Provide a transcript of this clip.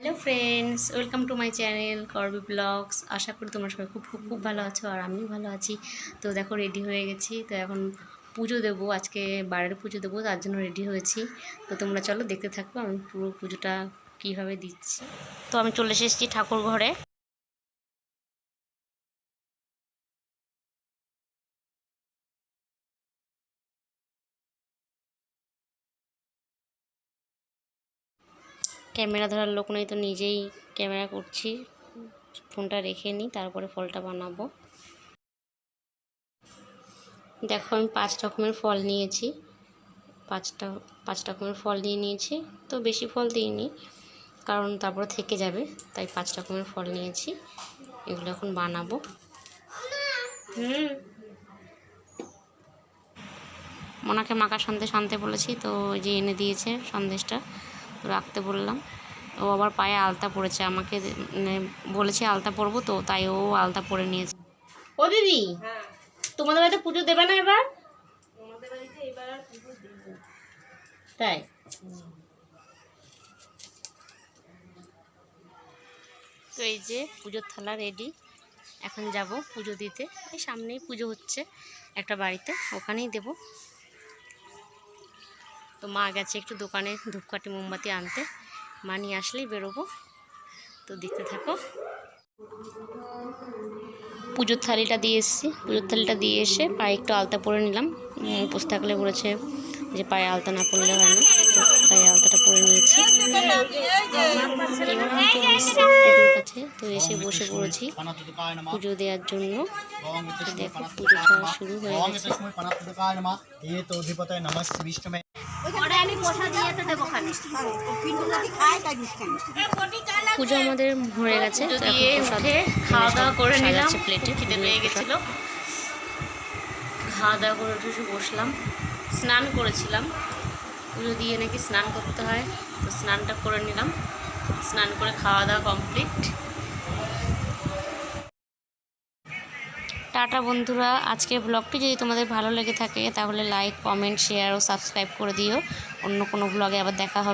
Hello friends, welcome to my channel করবি blogs. আশা করি তোমরা সবাই খুব খুব খুব ভালো আছো আর আমিও ভালো আছি। তো দেখো রেডি হয়ে গেছি, তো এখন পুজো দেবো, আজকে বাড়ির পুজো দেবো, তার জন্য রেডি হয়েছি। তো তোমরা চলো দেখতে থাকো আমি পুরো পুজোটা কীভাবে দিচ্ছি। তো আমি চলে এসেছি ঠাকুর ঘরে। ক্যামেরা ধরার লোক নেই তো নিজেই ক্যামেরা করছি, ফোনটা রেখে নিই, তারপরে ফলটা বানাবো। দেখো আমি 5 রকমের ফল নিয়েছি, পাঁচ রকমের ফল নিয়েছি। তো বেশি ফল দিইনি কারণ তারপরে থেকে যাবে, তাই 5 রকমের ফল নিয়েছি। এগুলো এখন বানাবো। মোনাকে মাখা সন্দেশ আনতে বলেছি, তো ওই যে এনে দিয়েছে সন্দেশটা, রাখতে বললাম। ও আবার পায়ে আলতা পরেছে, আমাকে বলেছে আলতা পরবো, তো তাই ও আলতা পরে নিয়েছে। ও দিদি, তোমাদের বাড়িতে পুজো দেবে না এবার? আমাদের বাড়িতে এবার আর পুজো দেব, তাই? তো এই যে পুজোর থালা রেডি, এখন যাব পুজো দিতে। এই সামনেই পুজো হচ্ছে একটা বাড়িতে, ওখানেই দেব। তো মা গেছে একটু দোকানে ধূপকাঠি মোমবাতি আনতে, মা নিয়ে আসলেই বেরোবো। তো দেখতে থাকো। পুজোর থালিটা দিয়ে এসেছি, পুজোর থালিটা দিয়ে এসে পায়ে একটু আলতা পরে নিলাম। উপোস থাকলে বলেছে যে পায়ে আলতা না পরলে হয় না, তো তাই আলতাটা পরে নিয়েছি। এবার আমি চলে এসেছি পুজোর কাছে, তো এসে বসে পড়েছি পুজো দেওয়ার জন্য। দেখো পুজোটা শুরু হয়ে গেছে। পুজো আমাদের হয়ে গেছে, দিয়ে উঠে খাওয়া দাওয়া করে নিলাম, প্লেটে খিদে পেয়ে গেছিলো। খাওয়া দাওয়া করে উঠে বসলাম, স্নান করেছিলাম। পুজো দিয়ে নাকি স্নান করতে হয়, তো স্নানটা করে নিলাম। স্নান করে খাওয়া দাওয়া কমপ্লিট। টাটা বন্ধুরা, আজকের ব্লগটি যদি তোমাদের ভালো লেগে থাকে তাহলে লাইক, কমেন্ট, শেয়ার ও সাবস্ক্রাইব করে দিও। অন্য কোনো ব্লগে আবার দেখা হবে।